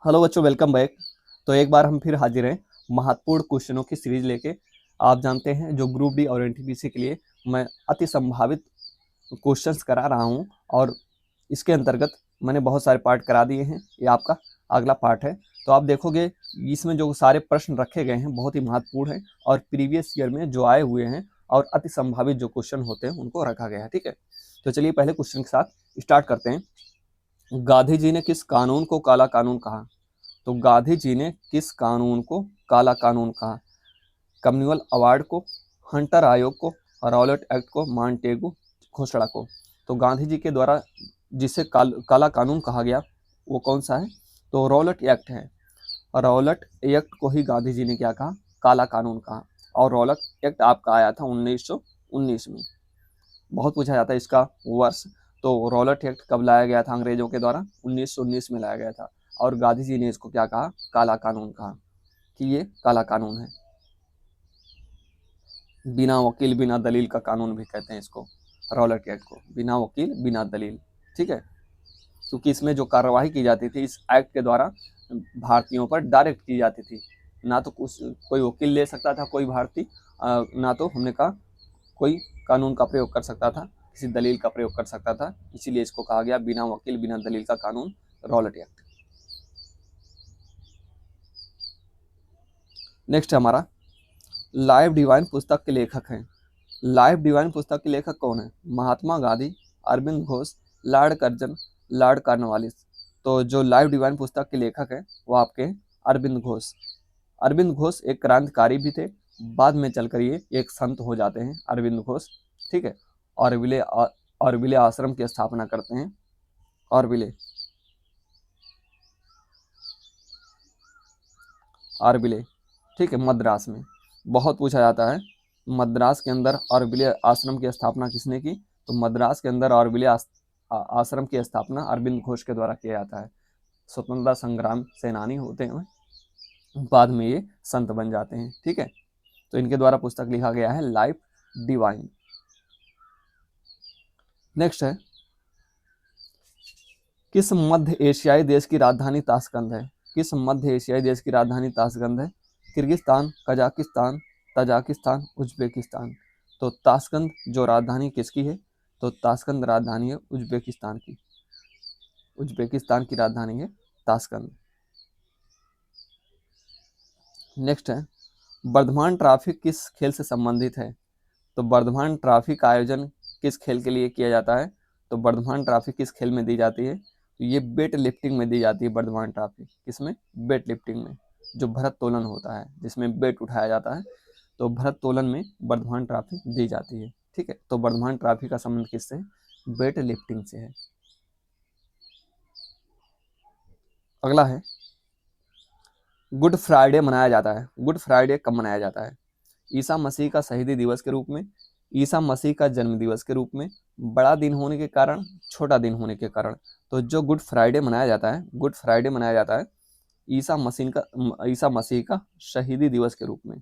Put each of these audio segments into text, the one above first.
Hello बच्चों, welcome back. तो एक बार हम फिर हाजिर हैं महत्वपूर्ण क्वेश्चनों की सीरीज लेके। आप जानते हैं जो ग्रुप डी और एनटीपीसी के लिए मैं अति संभावित क्वेश्चंस करा रहा हूं, और इसके अंतर्गत मैंने बहुत सारे पार्ट करा दिए हैं। ये आपका अगला पार्ट है। तो आप देखोगे इसमें जो सारे प्रश्न रखे गए हैं बहुत ही महत्वपूर्ण हैं, और प्रीवियस ईयर में जो आए हुए हैं और अति संभावित जो क्वेश्चन होते हैं उनको रखा गया है। ठीक है, तो चलिए पहले क्वेश्चन के साथ स्टार्ट करते हैं। गांधी जी ने किस कानून को काला कानून कहा? तो गांधी जी ने किस कानून को काला कानून कहा? कम्युनल अवार्ड को, हंटर आयोग को, रॉलेट एक्ट को, मॉन्टेगू घोषणा को? तो गांधी जी के द्वारा जिसे काला कानून कहा गया वो कौन सा है? तो रॉलेट एक्ट है। रॉलेट एक्ट को ही गांधी जी ने क्या कहा? काला कानून कहा। और रॉलेट एक्ट आपका आया था 1919 में। बहुत पूछा जाता है इसका वर्ष। तो रॉलेट एक्ट कब लाया गया था अंग्रेजों के द्वारा? 1919 में लाया गया था। और गांधी जी ने इसको क्या कहा? काला कानून कहा कि ये काला कानून है। बिना वकील बिना दलील का कानून भी कहते हैं इसको, रॉलेट एक्ट को, बिना वकील बिना दलील। ठीक है, क्योंकि इसमें जो कार्रवाई की जाती थी इस एक्ट के द्वारा भारतीयों पर डायरेक्ट की जाती थी। ना तो कोई वकील ले सकता था कोई भारतीय, ना तो हमने कहा कोई कानून का प्रयोग कर सकता था, किसी दलील का प्रयोग कर सकता था। इसीलिए इसको कहा गया बिना वकील बिना दलील का कानून, रॉलेट एक्ट। नेक्स्ट है हमारा लाइफ डिवाइन पुस्तक के लेखक हैं। लाइफ डिवाइन पुस्तक के लेखक कौन है? Mahatma Gandhi, Arvind Ghosh, lord Curzon, lord Cornwallis. तो जो लाइफ डिवाइन पुस्तक के लेखक हैं वो आपके अरविंद घोष। अरविंद घोष एक क्रांतिकारी भी थे, बाद में चलकर ये एक संत हो जाते हैं अरविंद घोष। ठीक है, ऑरविले आश्रम की स्थापना करते हैं। ऑरविले ऑरविले ठीक है, मद्रास में बहुत पूछा जाता है। मद्रास के अंदर ऑरविले आश्रम की स्थापना किसने की? तो मद्रास के अंदर ऑरविले आश्रम की स्थापना अरविंद घोष के द्वारा किया जाता है। स्वतंत्रता संग्राम सेनानी होते हैं, बाद में ये संत बन जाते हैं। ठीक है, तो इनके द्वारा पुस्तक लिखा गया है लाइफ डिवाइन। नेक्स्ट है किस मध्य एशियाई देश की राजधानी ताशकंद है? किस मध्य एशियाई देश की राजधानी ताशकंद है? Kyrgyzstan, Kazakhstan, Tajikistan, Uzbekistan. तो ताशकंद जो राजधानी किसकी है? तो ताशकंद राजधानी है उज्बेकिस्तान की। उज्बेकिस्तान की राजधानी है ताशकंद। नेक्स्ट है बर्धमान ट्रॉफी किस खेल से संबंधित है? तो बर्धमान ट्रॉफी का आयोजन किस खेल के लिए किया जाता है? तो बर्धमान ट्रॉफी किस खेल में दी जाती है? तो ये वेट लिफ्टिंग में दी जाती है बर्धमान ट्रॉफी। किसमें? वेट लिफ्टिंग में, जो भरतोलन होता है जिसमें वेट उठाया जाता है। तो भरतोलन में बर्धमान ट्रॉफी दी जाती है। ठीक है, तो बर्धमान ट्रॉफी का संबंध किससे है? वेट लिफ्टिंग से है। अगला है गुड फ्राइडे मनाया जाता है। गुड फ्राइडे कब मनाया जाता है? ईसा मसीह का शहीदी दिवस के रूप में, ईसा मसीह का जन्म दिवस के रूप में, बड़ा दिन होने के कारण, छोटा दिन होने के कारण। तो जो गुड फ्राइडे मनाया जाता है, गुड फ्राइडे मनाया जाता है ईसा मसीह का शहीदी दिवस के रूप में।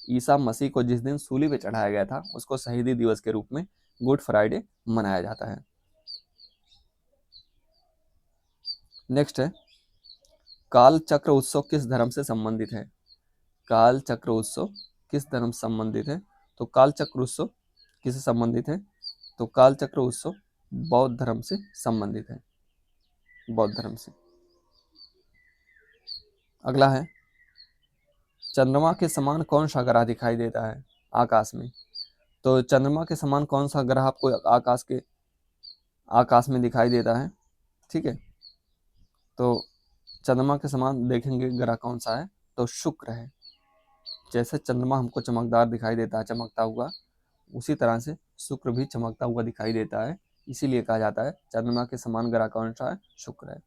ईसा मसीह को जिस दिन सूली पे चढ़ाया गया था उसको शहीदी दिवस के रूप में गुड फ्राइडे मनाया जाता है। नेक्स्ट है काल चक्र उत्सव किस धर्म से संबंधित है? काल चक्र उत्सव किस धर्म से संबंधित है? तो काल चक्र उत्सव किससे संबंधित है? तो काल चक्र उत्सव बौद्ध धर्म से संबंधित है, बौद्ध धर्म से। अगला है चंद्रमा के समान कौन सा ग्रह दिखाई देता है आकाश में? तो चंद्रमा के समान कौन सा ग्रह आपको आकाश में दिखाई देता है? ठीक है, तो चंद्रमा के समान देखेंगे ग्रह कौन सा है? तो शुक्र है। जैसे चंद्रमा हमको चमकदार दिखाई देता है, चमकता हुआ, उसी तरह से शुक्र भी चमकता हुआ दिखाई देता है। इसीलिए कहा जाता है चंद्रमा के समान ग्रह कौन सा है? शुक्र है।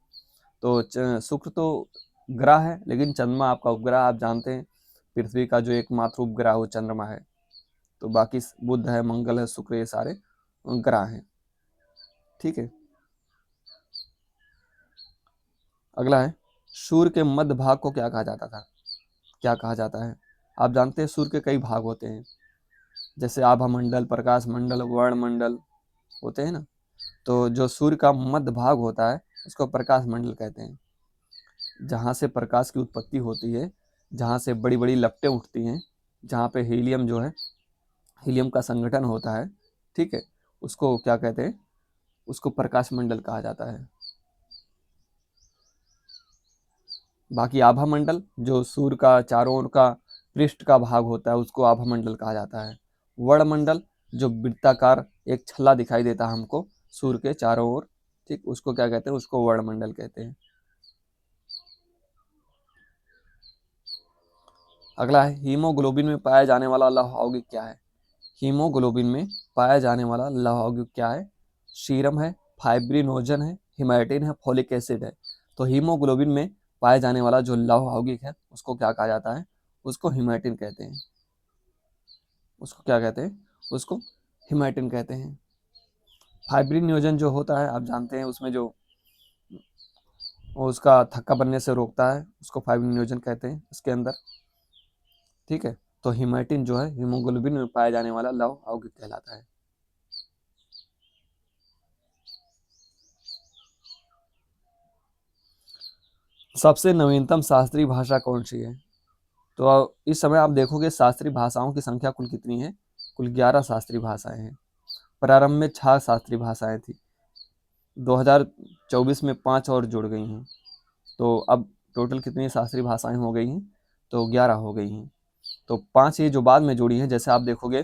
तो शुक्र तो ग्रह है, लेकिन चंद्रमा आपका उपग्रह। आप जानते हैं पृथ्वी का जो एकमात्र उपग्रह वो चंद्रमा है। तो बाकी बुध है, मंगल है, शुक्र, ये सारे ग्रह हैं। ठीक है, अगला है सूर्य के मध्य भाग को क्या कहा जाता था? क्या कहा जाता है? आप जानते हैं सूर्य के कई भाग होते हैं, जैसे आभा मंडल, प्रकाश मंडल, वर्ण मंडल होते हैं ना। तो जो सूर्य का मध्य भाग होता है उसको प्रकाश मंडल कहते हैं। जहाँ से प्रकाश की उत्पत्ति होती है, जहाँ से बड़ी बड़ी लपटें उठती हैं, जहाँ पे हीलियम जो है, हीलियम का संगठन होता है, ठीक है, उसको क्या कहते हैं, उसको प्रकाश मंडल कहा जाता है। बाकी आभा मंडल जो सूर्य का चारों ओर का पृष्ठ का भाग होता है, उसको आभा मंडल कहा जाता है। वर्ण मंडल जो वृत्ताकार एक छल्ला दिखाई देता है हमको सूर्य के चारों ओर, ठीक, उसको क्या कहते हैं, उसको वर्ण मंडल कहते हैं। अगला है हीमोग्लोबिन में पाया जाने वाला लौह यौगिक क्या है। हीमोग्लोबिन में पाया जाने वाला लौह यौगिक क्या है? सीरम है, फाइब्रिनोजन है, हिमैटिन है, फोलिक एसिड है। तो हीमोग्लोबिन में पाए जाने वाला जो लौह यौगिक है उसको क्या कहा जाता है? उसको हिमैटिन कहते हैं। उसको क्या कहते हैं? उसको हिमैटिन कहते हैं। फाइब्रिनोजन जो होता है आप जानते हैं, उसमें जो उसका थक्का बनने से रोकता है, उसको फाइब्रिनोजन कहते हैं इसके अंदर, ठीक है। तो हिमैटिन जो है हीमोग्लोबिन में पाया जाने वाला लौह यौगिक कहलाता है। सबसे नवीनतम शास्त्रीय भाषा कौन सी है? तो इस समय आप देखोगे शास्त्रीय भाषाओं की संख्या कुल कितनी है? कुल 11 शास्त्रीय भाषाएं हैं। प्रारंभ में 6 शास्त्रीय भाषाएं थी, 2024 में 5 और जुड़ गई हैं, तो अब टोटल कितनी शास्त्रीय भाषाएं हो गई हैं? तो 11 हो गई हैं। तो 5 ये जो बाद में जुड़ी हैं, जैसे आप देखोगे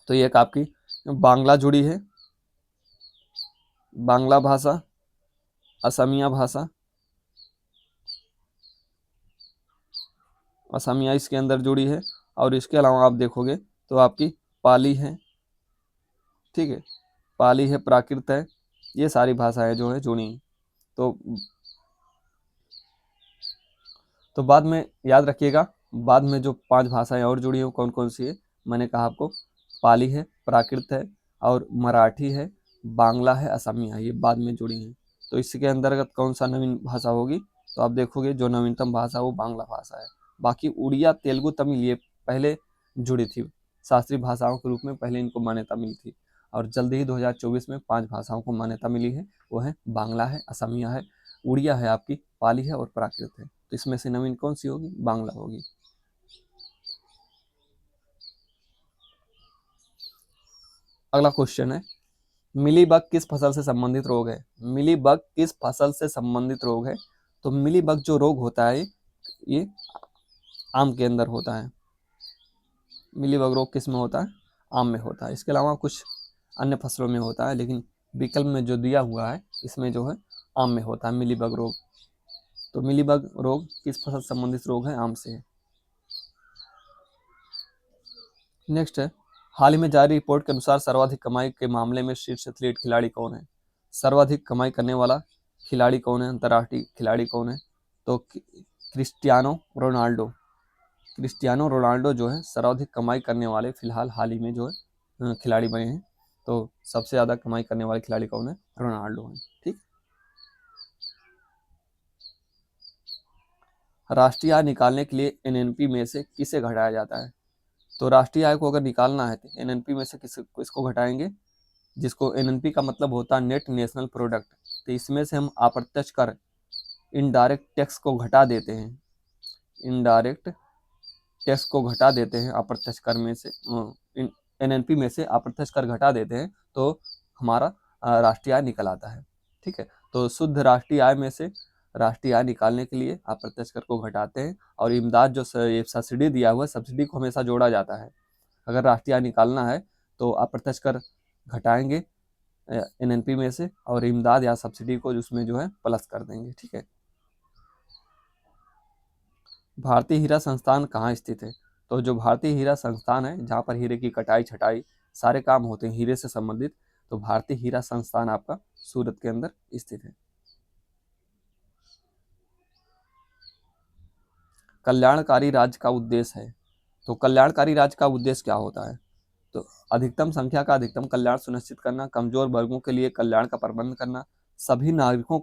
तो ये एक आपकी बांग्ला जुड़ी है, बांग्ला भाषा, असमिया भाषा, असमिया इसके अंदर जुड़ी है, और इसके अलावा आप देखोगे तो आपकी पाली है, ठीक है, पाली है, प्राकृत है, ये सारी भाषाएं जो है जुड़ी हैं। तो बाद में याद रखिएगा, बाद में जो 5 भाषाएं और जुड़ी हैं वो कौन कौन सी है? मैंने कहा आपको, पाली है, प्राकृत है, और मराठी है, बांग्ला है, असमिया है, ये बाद में जुड़ी हैं। तो इसके अंतर्गत कौन सा नवीन भाषा होगी? तो आप देखोगे जो नवीनतम भाषा वो बांग्ला भाषा है। बाकी उड़िया, तेलुगु, तमिल ये पहले जुड़ी थी, शास्त्रीय भाषाओं के रूप में पहले इनको मान्यता मिली थी, और जल्दी ही 2024 में 5 भाषाओं को मान्यता मिली है। वो है बांग्ला है, असमिया है, उड़िया है, आपकी पाली है, और प्राकृत है। तो इसमें से नवीन कौन सी होगी? बांग्ला होगी। अगला क्वेश्चन है, मिलीबग किस फसल से संबंधित रोग है? मिलीबग किस फसल से संबंधित रोग है? तो मिलीबग जो रोग होता है ये आम के अंदर होता है। मिलीबग रोग किस में होता है? आम में होता है। इसके अलावा कुछ अन्य फसलों में होता है, लेकिन विकल्प में जो दिया हुआ है इसमें जो है आम में होता है मिलीबग रोग। तो मिलीबग रोग किस फसल से संबंधित रोग है? आम से है। नेक्स्ट है, हाल ही में जारी रिपोर्ट के अनुसार सर्वाधिक कमाई के मामले में शीर्ष एथलीट खिलाड़ी कौन है? सर्वाधिक कमाई करने वाला खिलाड़ी कौन है? अंतर्राष्ट्रीय खिलाड़ी कौन है? तो क्रिस्टियानो रोनाल्डो। क्रिस्टियानो रोनाल्डो जो है सर्वाधिक कमाई करने वाले फिलहाल हाल ही में जो है खिलाड़ी बने हैं। तो सबसे ज़्यादा कमाई करने वाले खिलाड़ी कौन है? रोनाल्डो है, ठीक। राष्ट्रीय आय निकालने के लिए एनएनपी में से किसे घटाया जाता है? तो राष्ट्रीय आय को अगर निकालना है तो एनएनपी में से किसको घटाएंगे? जिसको एनएनपी का मतलब होता है नेट नेशनल प्रोडक्ट। तो इसमें से हम अप्रत्यक्ष कर, इनडायरेक्ट टैक्स को घटा देते हैं, इनडायरेक्ट टैक्स को घटा देते हैं अप्रत्यक्ष कर में से, एनएनपी में से अप्रत्यक्ष कर घटा देते हैं, तो हमारा राष्ट्रीय आय निकल आता है, ठीक है। तो शुद्ध राष्ट्रीय आय में से राष्ट्रीय आय निकालने के लिए अप्रत्यक्ष कर को घटाते हैं, और इमदाद जो सब्सिडी दिया हुआ है, सब्सिडी को हमेशा जोड़ा जाता है। अगर राष्ट्रीय आय निकालना है तो अप्रत्यक्ष कर घटाएंगे एनएनपी में से, और इमदाद या सब्सिडी को उसमें जो है प्लस कर देंगे, ठीक है। भारतीय हीरा संस्थान कहाँ स्थित है? तो जो भारतीय हीरा संस्थान है, जहाँ पर हीरे की कटाई छटाई सारे काम होते हैं हीरे से संबंधित, तो भारतीय हीरा संस्थान आपका सूरत के अंदर स्थित है। कल्याणकारी राज्य का उद्देश्य है। तो कल्याणकारी राज्य का उद्देश्य क्या होता है? तो अधिकतम संख्या का अधिकतम कल्याण सुनिश्चित करना, कमजोर वर्गों के लिए कल्याण का प्रबंध करना, सभी नागरिकों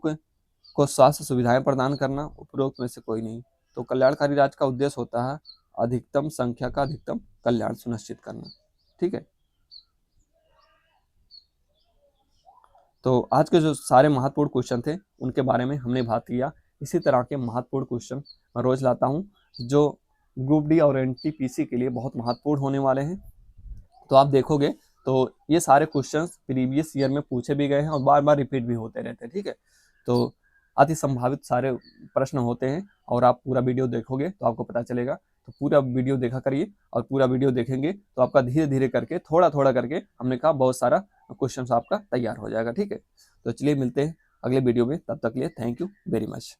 को स्वास्थ्य सुविधाएं प्रदान करना, उपरोक्त में से कोई नहीं। तो कल्याणकारी राज्य का उद्देश्य होता है अधिकतम संख्या का अधिकतम कल्याण सुनिश्चित करना, ठीक है। तो आज के जो सारे महत्वपूर्ण क्वेश्चन थे उनके बारे में हमने बात किया इसी तरह के महत्वपूर्ण क्वेश्चन मैं रोज लाता हूँ जो ग्रुप डी और एनटीपीसी के लिए बहुत महत्वपूर्ण होने वाले हैं। तो आप देखोगे तो ये सारे क्वेश्चंस प्रीवियस ईयर में पूछे भी गए हैं और बार बार रिपीट भी होते रहते हैं, ठीक है। तो अति संभावित सारे प्रश्न होते हैं और आप पूरा वीडियो देखोगे तो आपको पता चलेगा। तो पूरा वीडियो देखा करिए और पूरा वीडियो देखेंगे तो आपका धीरे धीरे करके थोड़ा थोड़ा करके हमने कहा बहुत सारा क्वेश्चन आपका तैयार हो जाएगा, ठीक है। तो चलिए मिलते हैं अगले वीडियो में, तब तक के लिए थैंक यू वेरी मच।